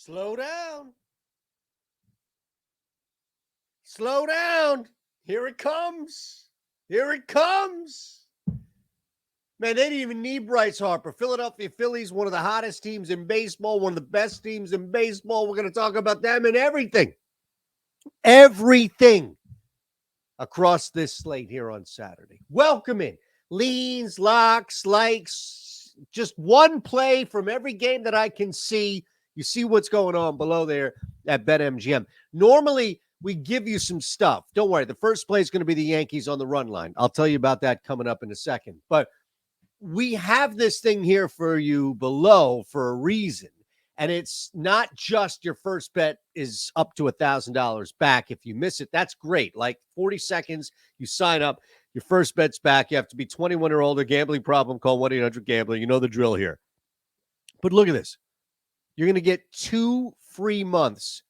Slow down. Slow down. Here it comes. Here it comes. Man, they didn't even need Bryce Harper. Philadelphia Phillies, one of the hottest teams in baseball, one of the best teams in baseball. We're going to talk about them and everything. Everything across this slate here on Saturday. Welcome in. Leans, locks, likes, just one play from every game that I can see. You see what's going on below there at BetMGM. Normally, we give you some stuff. Don't worry. The first play is going to be the Yankees on the run line. I'll tell you about that coming up in a second. But we have this thing here for you below for a reason. And it's not just your first bet is up to $1,000 back. If you miss it, that's great. Like 40 seconds, you sign up. Your first bet's back. You have to be 21 or older. Gambling problem, call 1-800-GAMBLER. You know the drill here. But look at this. You're going to get 2 free months.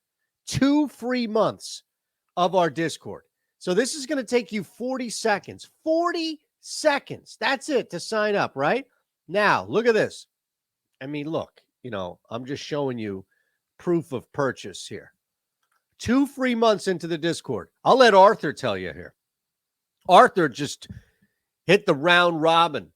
2 free months of our Discord. So this is going to take you 40 seconds. 40 seconds. That's it to sign up, right? Now, look at this. I mean, look, I'm just showing you proof of purchase here. 2 free months into the Discord. I'll let Arthur tell you here. Arthur just hit the round robin.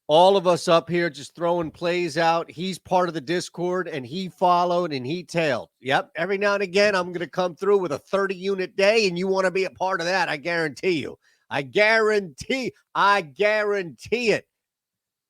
All of us up here just throwing plays out. He's part of the Discord, and he followed, and he tailed. Yep, every now and again, I'm going to come through with a 30-unit day, and you want to be a part of that, I guarantee you. I guarantee it.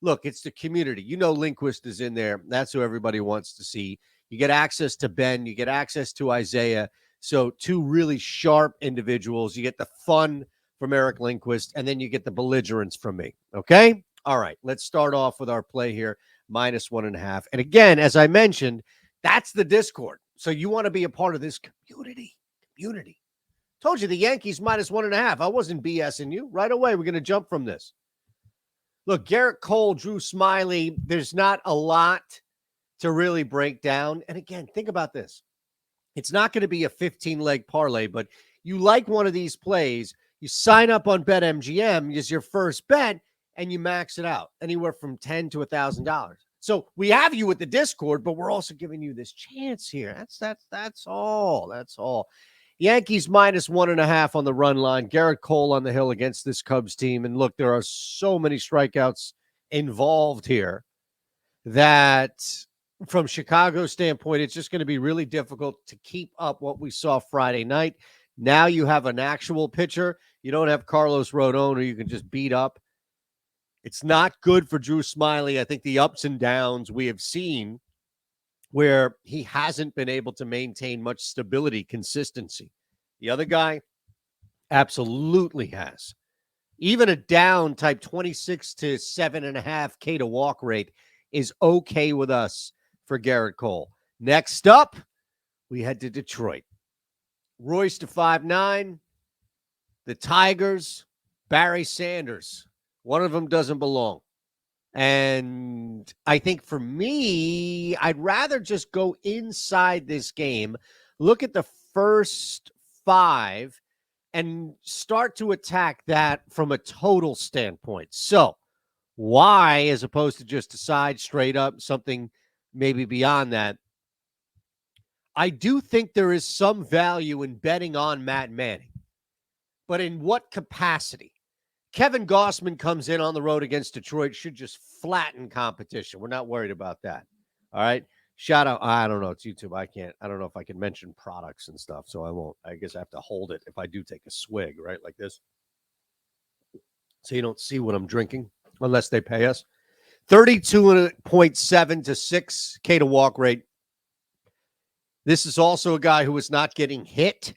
Look, it's the community. Lindquist is in there. That's who everybody wants to see. You get access to Ben. You get access to Isaiah. So 2 really sharp individuals. You get the fun from Eric Lindquist, and then you get the belligerence from me. Okay? All right. Let's start off with our play here, -1.5. And again, as I mentioned, that's the Discord. So you want to be a part of this community. Told you the Yankees -1.5. I wasn't BSing you. Right away, we're going to jump from this. Look, Garrett Cole, Drew Smyly, there's not a lot to really break down. And again, think about this. It's not going to be a 15-leg parlay, but you like one of these plays, you sign up on BetMGM as your first bet, and you max it out anywhere from $10 to $1,000. So we have you with the Discord, but we're also giving you this chance here. That's all. Yankees -1.5 on the run line. Garrett Cole on the hill against this Cubs team. And look, there are so many strikeouts involved here that from Chicago's standpoint, it's just going to be really difficult to keep up what we saw Friday night. Now you have an actual pitcher. You don't have Carlos Rodon, who you can just beat up. It's not good for Drew Smyly. I think the ups and downs we have seen where he hasn't been able to maintain much stability, consistency. The other guy absolutely has. Even a down type 26 to 7.5 K to walk rate is okay with us for Garrett Cole. Next up, we head to Detroit. Royce to 5'9", the Tigers, Barry Sanders. One of them doesn't belong. And I think for me, I'd rather just go inside this game, look at the first 5, and start to attack that from a total standpoint. So why, as opposed to just a side straight up, something maybe beyond that? I do think there is some value in betting on Matt Manning. But in what capacity? Kevin Gossman comes in on the road against Detroit, should just flatten competition. We're not worried about that. All right. Shout out. I don't know. It's YouTube. I don't know if I can mention products and stuff, so I won't. I guess I have to hold it if I do take a swig, right? Like this. So you don't see what I'm drinking unless they pay us. 32.7 to 6 K to walk rate. This is also a guy who is not getting hit.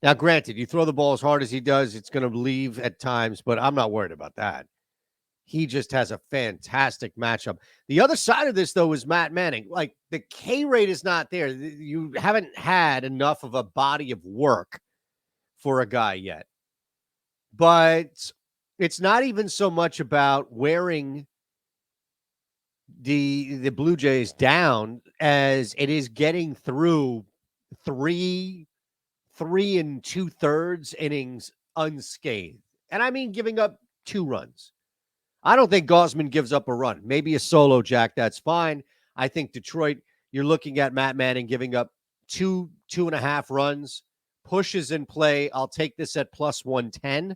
Now, granted, you throw the ball as hard as he does, it's going to leave at times, but I'm not worried about that. He just has a fantastic matchup. The other side of this, though, is Matt Manning. Like, the K rate is not there. You haven't had enough of a body of work for a guy yet. But it's not even so much about wearing the Blue Jays down as it is getting through 3 2/3 innings unscathed. And I mean giving up 2 runs. I don't think Gausman gives up a run. Maybe a solo jack, that's fine. I think Detroit you're looking at Matt Manning giving up 2.5 runs. Pushes in play. I'll take this at plus 110.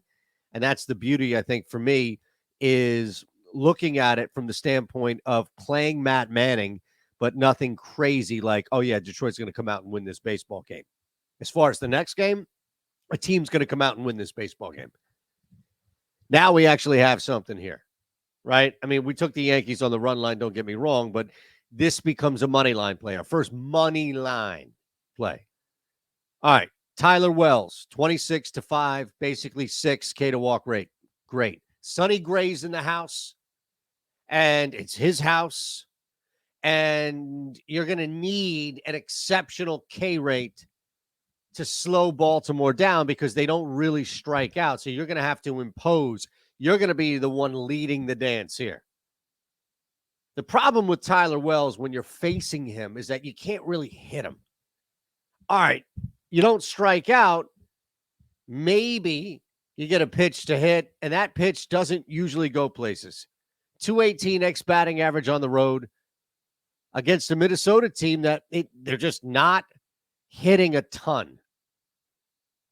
And that's the beauty, I think, for me, is looking at it from the standpoint of playing Matt Manning, but nothing crazy like, oh, yeah, Detroit's going to come out and win this baseball game. As far as the next game, a team's going to come out and win this baseball game. Now we actually have something here, right? I mean, we took the Yankees on the run line, don't get me wrong, but this becomes a money line play, our first money line play. All right, Tyler Wells, 26-5, basically 6K to walk rate. Great. Sonny Gray's in the house, and it's his house, and you're going to need an exceptional K rate to slow Baltimore down because they don't really strike out. So you're going to have to impose. You're going to be the one leading the dance here. The problem with Tyler Wells when you're facing him is that you can't really hit him. All right, you don't strike out. Maybe you get a pitch to hit, and that pitch doesn't usually go places. 218 X batting average on the road against a Minnesota team that they're just not hitting a ton,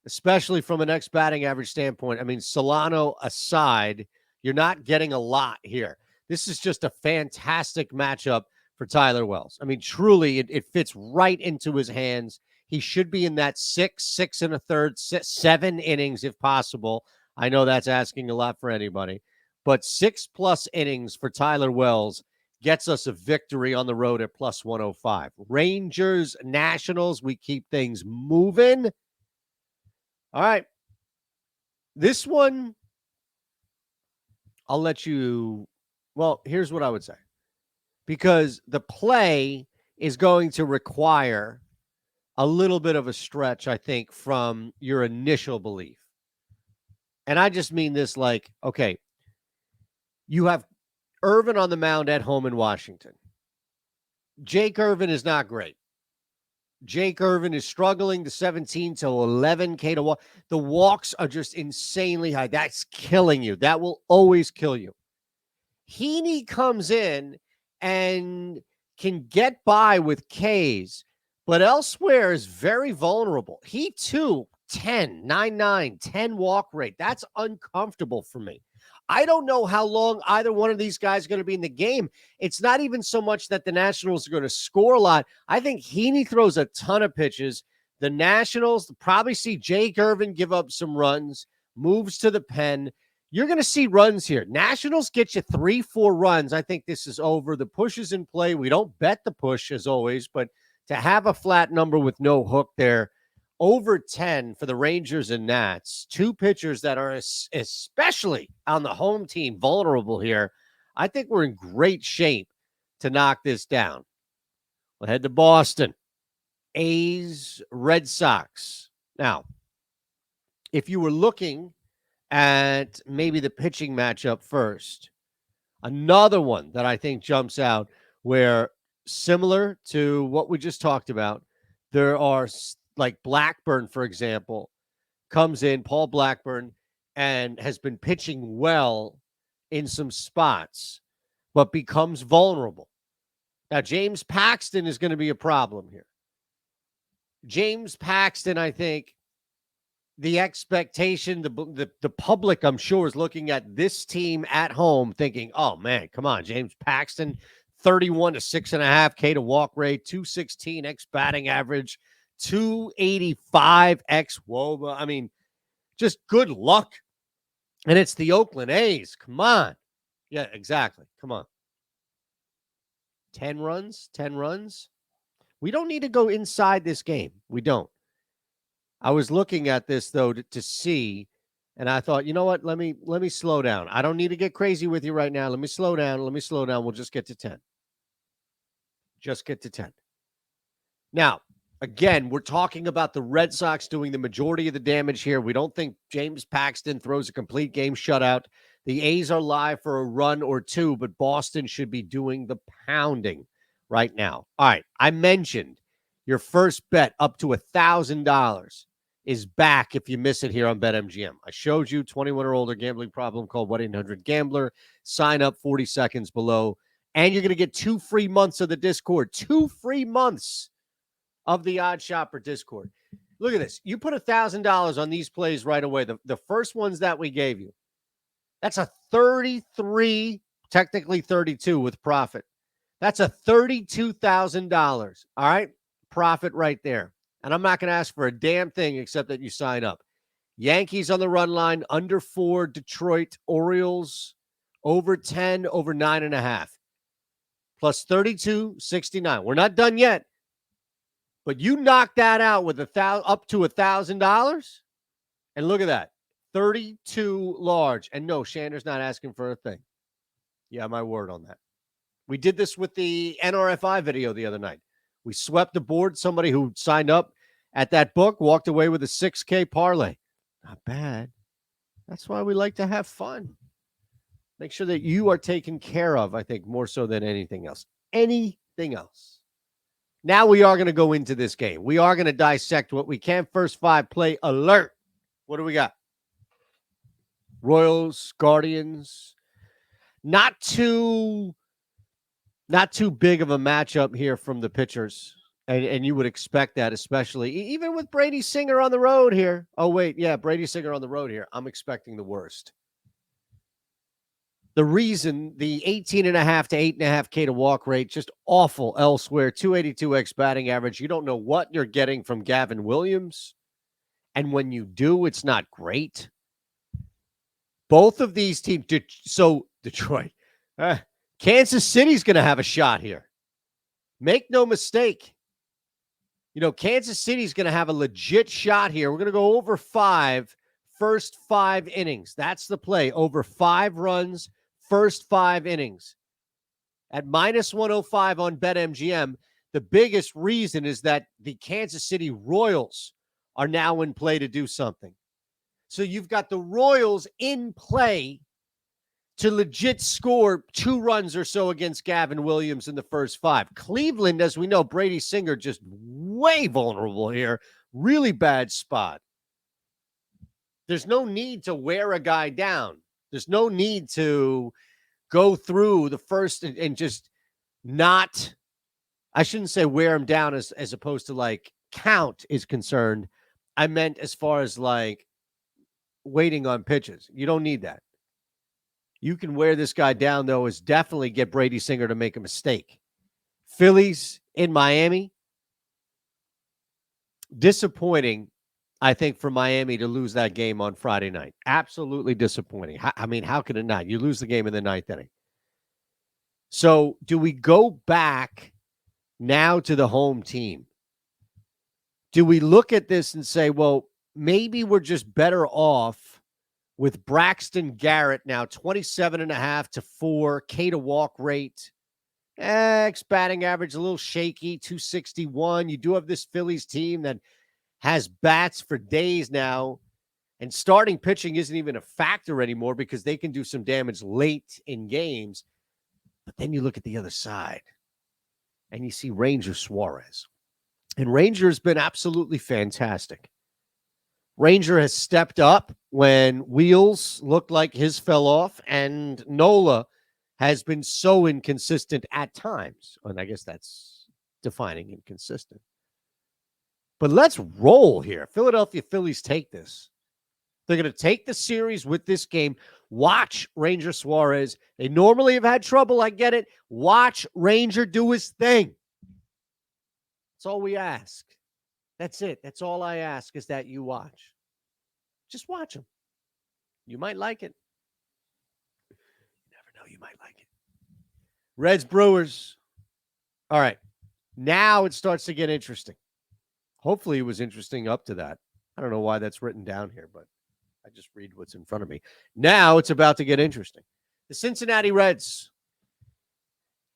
especially from an X batting average standpoint. I mean, Solano aside, you're not getting a lot here. This is just a fantastic matchup for Tyler Wells. I mean, truly, it fits right into his hands. He should be in that 6 1/3, 7 innings if possible. I know that's asking a lot for anybody, but 6+ innings for Tyler Wells gets us a victory on the road at plus 105. Rangers, Nationals, we keep things moving. All right. This one, I'll let you, well, here's what I would say. Because the play is going to require a little bit of a stretch, I think, from your initial belief. And I just mean this like, okay, you have Irvin on the mound at home in Washington. Jake Irvin is not great. Jake Irvin is struggling to 17 to 11K to walk. The walks are just insanely high. That's killing you. That will always kill you. Heaney comes in and can get by with Ks, but elsewhere is very vulnerable. He too, 10, 9, 10 walk rate. That's uncomfortable for me. I don't know how long either one of these guys are going to be in the game. It's not even so much that the Nationals are going to score a lot. I think Heaney throws a ton of pitches. The Nationals probably see Jake Irvin give up some runs, moves to the pen. You're going to see runs here. Nationals get you 3-4 runs. I think this is over. The push is in play. We don't bet the push as always, but to have a flat number with no hook there, over 10 for the Rangers and Nats, two pitchers that are especially on the home team vulnerable here. I think we're in great shape to knock this down. We'll head to Boston. A's, Red Sox. Now, if you were looking at maybe the pitching matchup first, another one that I think jumps out where similar to what we just talked about, there are like Blackburn, for example, comes in, Paul Blackburn, and has been pitching well in some spots, but becomes vulnerable. Now, James Paxton is going to be a problem here. James Paxton, I think, the expectation, the public, I'm sure, is looking at this team at home thinking, oh, man, come on, James Paxton, 31 to 6.5K to walk rate, 216 X batting average, 285 X WOBA. I mean, just good luck. And it's the Oakland A's. Come on. Yeah, exactly. Come on. 10 runs. We don't need to go inside this game. We don't. I was looking at this, though, to see, and I thought, you know what? Let me slow down. I don't need to get crazy with you right now. Let me slow down. We'll just get to 10. Just get to 10. Now, again, we're talking about the Red Sox doing the majority of the damage here. We don't think James Paxton throws a complete game shutout. The A's are live for a run or two, but Boston should be doing the pounding right now. All right, I mentioned your first bet up to $1,000 is back if you miss it here on BetMGM. I showed you 21 or older gambling problem, called 1-800-GAMBLER. Sign up 40 seconds below. And you're going to get 2 free months of the Discord. 2 free months of the Odd Shopper Discord. Look at this. You put $1,000 on these plays right away. The first ones that we gave you. That's a 33, technically 32 with profit. That's a $32,000. All right? Profit right there. And I'm not going to ask for a damn thing except that you sign up. Yankees on the run line, under 4, Detroit, Orioles, over 10, over 9.5. Plus 32.69. We're not done yet. But you knock that out with up to $1,000. And look at that. 32 large. And no, Shander's not asking for a thing. Yeah, my word on that. We did this with the NRFI video the other night. We swept the board. Somebody who signed up at that book walked away with a 6K parlay. Not bad. That's why we like to have fun. Make sure that you are taken care of, I think, more so than anything else. Anything else. Now we are going to go into this game. We are going to dissect what we can. First 5 play alert. What do we got? Royals, Guardians. Not too big of a matchup here from the pitchers. And you would expect that, especially even with Brady Singer on the road here. Oh, wait. Yeah, Brady Singer on the road here. I'm expecting the worst. The reason, the 18.5 to 8.5K to walk rate, just awful elsewhere. 282x batting average. You don't know what you're getting from Gavin Williams. And when you do, it's not great. Both of these teams, so Detroit, Kansas City's going to have a shot here. Make no mistake. You know, Kansas City's going to have a legit shot here. We're going to go over 5, first 5 innings. That's the play. Over 5 runs, first 5 innings. At minus 105 on BetMGM, the biggest reason is that the Kansas City Royals are now in play to do something. So you've got the Royals in play to legit score 2 runs or so against Gavin Williams in the first 5. Cleveland, as we know, Brady Singer just way vulnerable here. Really bad spot. There's no need to wear a guy down. There's no need to go through the first and just not, I shouldn't say wear him down as opposed to like count is concerned. I meant as far as like waiting on pitches. You don't need that. You can wear this guy down, though, is definitely get Brady Singer to make a mistake. Phillies in Miami. Disappointing, I think, for Miami to lose that game on Friday night. Absolutely disappointing. I mean, how could it not? You lose the game in the 9th inning. So do we go back now to the home team? Do we look at this and say, well, maybe we're just better off with Braxton Garrett now 27.5 to 4, K to walk rate, X batting average a little shaky, 261. You do have this Phillies team that has bats for days now, and starting pitching isn't even a factor anymore because they can do some damage late in games. But then you look at the other side, and you see Ranger Suarez. And Ranger's been absolutely fantastic. Ranger has stepped up when Wheels looked like his fell off, and Nola has been so inconsistent at times. And I guess that's defining inconsistent. But let's roll here. Philadelphia Phillies take this. They're going to take the series with this game. Watch Ranger Suarez. They normally have had trouble. I get it. Watch Ranger do his thing. That's all we ask. That's it. That's all I ask is that you watch. Just watch him. You might like it. You never know. You might like it. Reds, Brewers. All right. Now it starts to get interesting. Hopefully it was interesting up to that. I don't know why that's written down here, but I just read what's in front of me. Now it's about to get interesting. The Cincinnati Reds.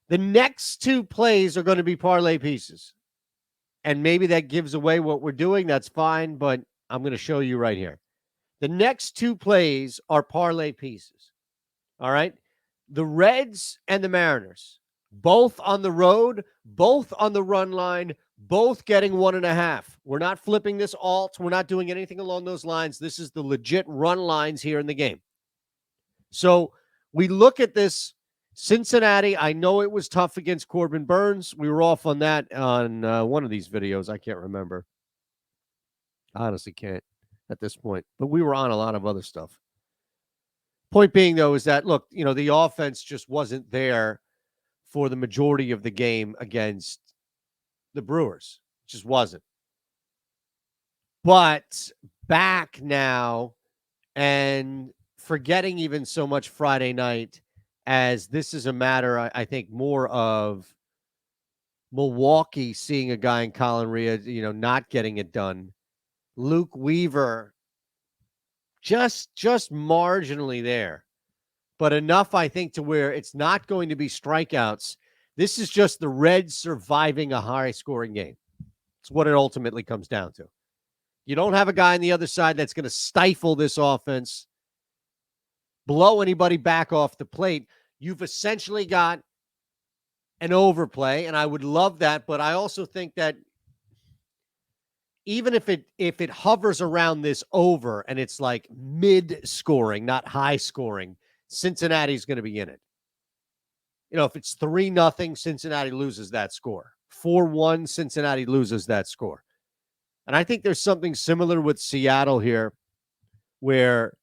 The next 2 plays are going to be parlay pieces. And maybe that gives away what we're doing. That's fine, but I'm going to show you right here. The next 2 plays are parlay pieces. All right? The Reds and the Mariners, both on the road, both on the run line, both getting 1.5. We're not flipping this alt. We're not doing anything along those lines. This is the legit run lines here in the game. So we look at this Cincinnati, I know it was tough against Corbin Burns. We were off on that on one of these videos. I can't remember. I honestly can't at this point. But we were on a lot of other stuff. Point being, though, is that, look, the offense just wasn't there for the majority of the game against the Brewers. It just wasn't. But back now, and forgetting even so much Friday night, as this is a matter, I think, more of Milwaukee seeing a guy in Colin Ria, not getting it done. Luke Weaver just marginally there, but enough, I think, to where it's not going to be strikeouts. This is just the Reds surviving a high-scoring game. It's what it ultimately comes down to. You don't have a guy on the other side that's going to stifle this offense, blow anybody back off the plate. You've essentially got an overplay, and I would love that, but I also think that even if it hovers around this over and it's like mid-scoring, not high-scoring, Cincinnati's going to be in it. If it's 3-0, Cincinnati loses that score. 4-1, Cincinnati loses that score. And I think there's something similar with Seattle here where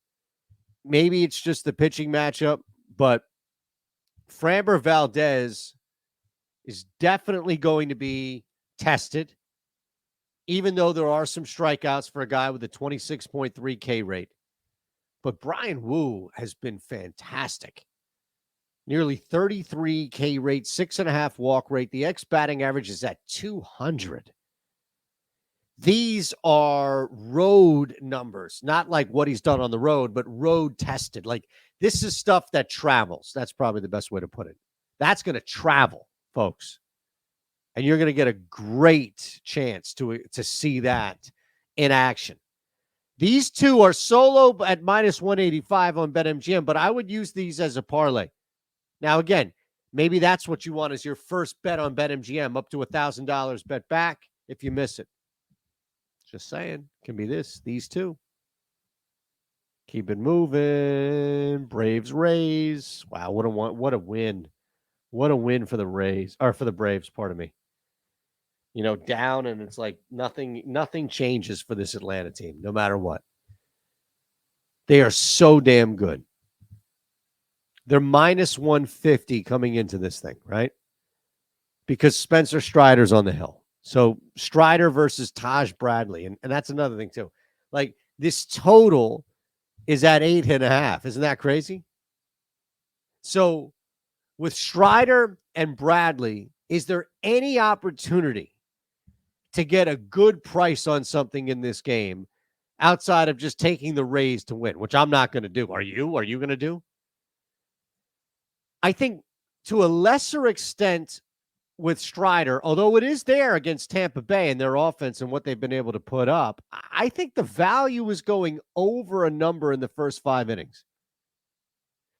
maybe it's just the pitching matchup, but Framber Valdez is definitely going to be tested, even though there are some strikeouts for a guy with a 26.3 K rate. But Brian Wu has been fantastic. Nearly 33 K rate, 6.5 walk rate. The X batting average is at 200. These are road numbers, not like what he's done on the road, but road tested. Like, this is stuff that travels. That's probably the best way to put it. That's going to travel, folks. And you're going to get a great chance to see that in action. These two are solo at minus 185 on BetMGM, but I would use these as a parlay. Now, again, maybe that's what you want as your first bet on BetMGM, up to $1,000 bet back if you miss it. Just saying. Can be these two. Keep it moving. Braves, Rays. Wow, what a win. What a win for the Rays, or for the Braves, pardon me. Down, and it's like nothing changes for this Atlanta team, no matter what. They are so damn good. They're minus 150 coming into this thing, right? Because Spencer Strider's on the hill. So Strider versus Taj Bradley. And that's another thing, too. Like, this total is at 8.5. Isn't that crazy? So with Strider and Bradley, is there any opportunity to get a good price on something in this game outside of just taking the Rays to win, which I'm not going to do? Are you? Are you going to do? I think to a lesser extent with Strider, although it is there against Tampa Bay and their offense and what they've been able to put up, I think the value is going over a number in the first 5 innings.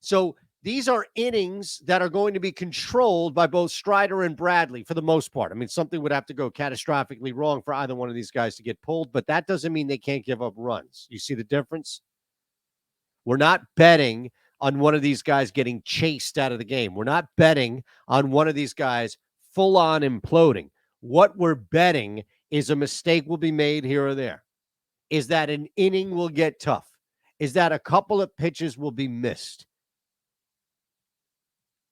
So these are innings that are going to be controlled by both Strider and Bradley for the most part. I mean, something would have to go catastrophically wrong for either one of these guys to get pulled, but that doesn't mean they can't give up runs. You see the difference? We're not betting on one of these guys getting chased out of the game. We're not betting on one of these guys full on imploding. What we're betting is a mistake will be made here or there. Is that an inning will get tough? Is that a couple of pitches will be missed?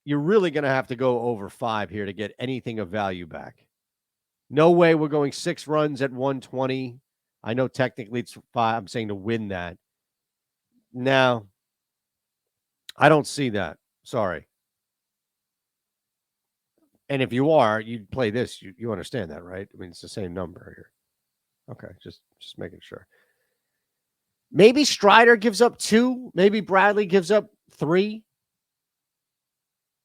You're really going to have to go over 5 here to get anything of value back. No way we're going 6 runs at 120. I know technically it's 5. I'm saying to win that. No, I don't see that. Sorry. And if you are, you'd play this. You understand that, right? I mean, it's the same number here. Okay, just making sure. Maybe Strider gives up 2. Maybe Bradley gives up 3.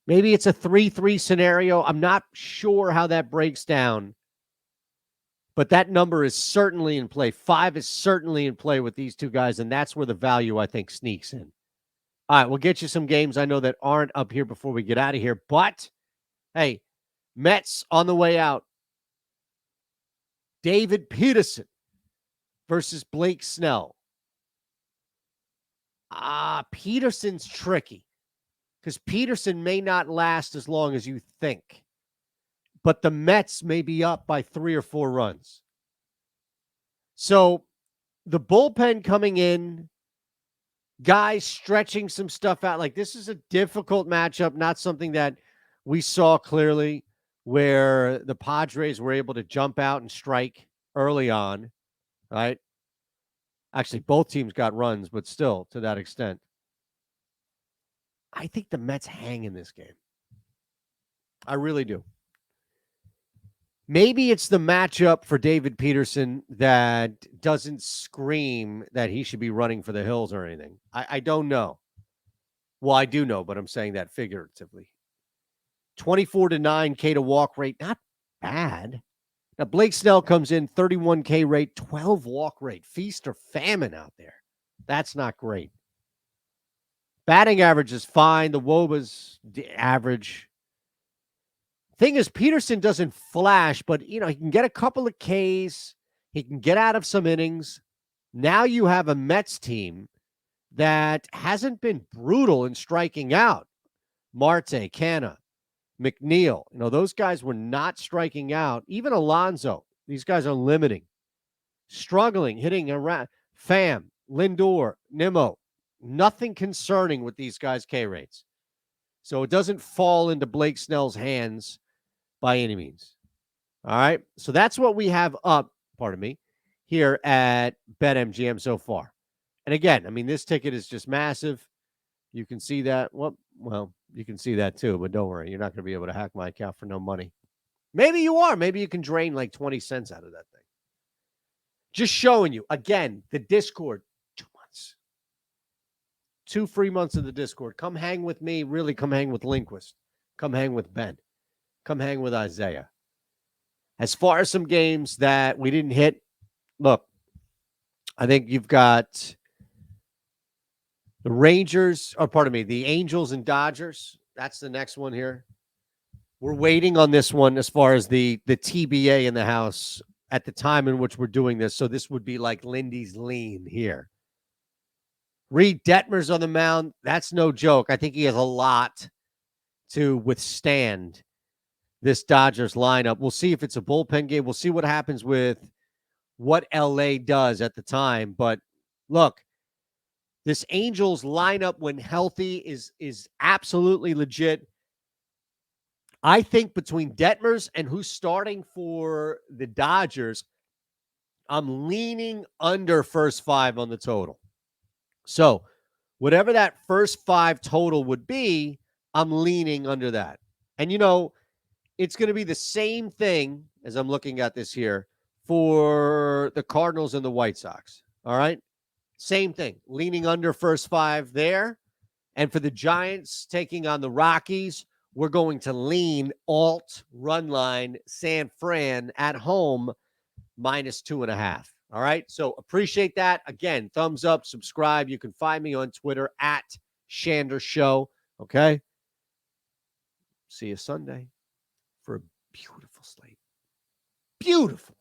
Maybe it's a 3-3 scenario. I'm not sure how that breaks down. But that number is certainly in play. 5 is certainly in play with these two guys, and that's where the value, I think, sneaks in. All right, we'll get you some games I know that aren't up here before we get out of here. But, hey, Mets on the way out. David Peterson versus Blake Snell. Peterson's tricky. because Peterson may not last as long as you think. But the Mets may be up by 3 or 4 runs. So the bullpen coming in, guys stretching some stuff out. Like, this is a difficult matchup, not something that we saw clearly where the Padres were able to jump out and strike early on, right? Actually, both teams got runs, but still to that extent. I think the Mets hang in this game. I really do. Maybe it's the matchup for David Peterson that doesn't scream that he should be running for the hills or anything. I don't know. Well, I do know, but I'm saying that figuratively. 24-9 K to walk rate, not bad. Now, Blake Snell comes in, 31 K rate, 12 walk rate. Feast or famine out there. That's not great. Batting average is fine. The WOBA's average. Thing is, Peterson doesn't flash, but, he can get a couple of Ks. He can get out of some innings. Now you have a Mets team that hasn't been brutal in striking out. Marte, Canna, McNeil, those guys were not striking out. Even Alonso, these guys are limiting. Struggling, hitting around. Pham, Lindor, Nimmo, nothing concerning with these guys' K rates. So it doesn't fall into Blake Snell's hands by any means. All right. So that's what we have up, here at BetMGM so far. And again, this ticket is just massive. You can see that. Well, you can see that too, but don't worry. You're not going to be able to hack my account for no money. Maybe you are. Maybe you can drain like 20 cents out of that thing. Just showing you. Again, the Discord, 2 months. 2 free months of the Discord. Come hang with me. Really, come hang with Lindquist. Come hang with Ben. Come hang with Isaiah. As far as some games that we didn't hit, look, I think you've got the Angels and Dodgers. That's the next one here. We're waiting on this one as far as the TBA in the house at the time in which we're doing this. So this would be like Lindy's lean here. Reed Detmer's on the mound. That's no joke. I think he has a lot to withstand this Dodgers lineup. We'll see if it's a bullpen game. We'll see what happens with what LA does at the time. But look, this Angels lineup when healthy is absolutely legit. I think between Detmers and who's starting for the Dodgers, I'm leaning under first 5 on the total. So whatever that first 5 total would be, I'm leaning under that. And, it's going to be the same thing as I'm looking at this here for the Cardinals and the White Sox. All right? Same thing. Leaning under first 5 there. And for the Giants taking on the Rockies, we're going to lean alt run line San Fran at home -2.5. All right. So appreciate that. Again, thumbs up, subscribe. You can find me on Twitter at Shander Show. Okay. See you Sunday for a beautiful slate. Beautiful.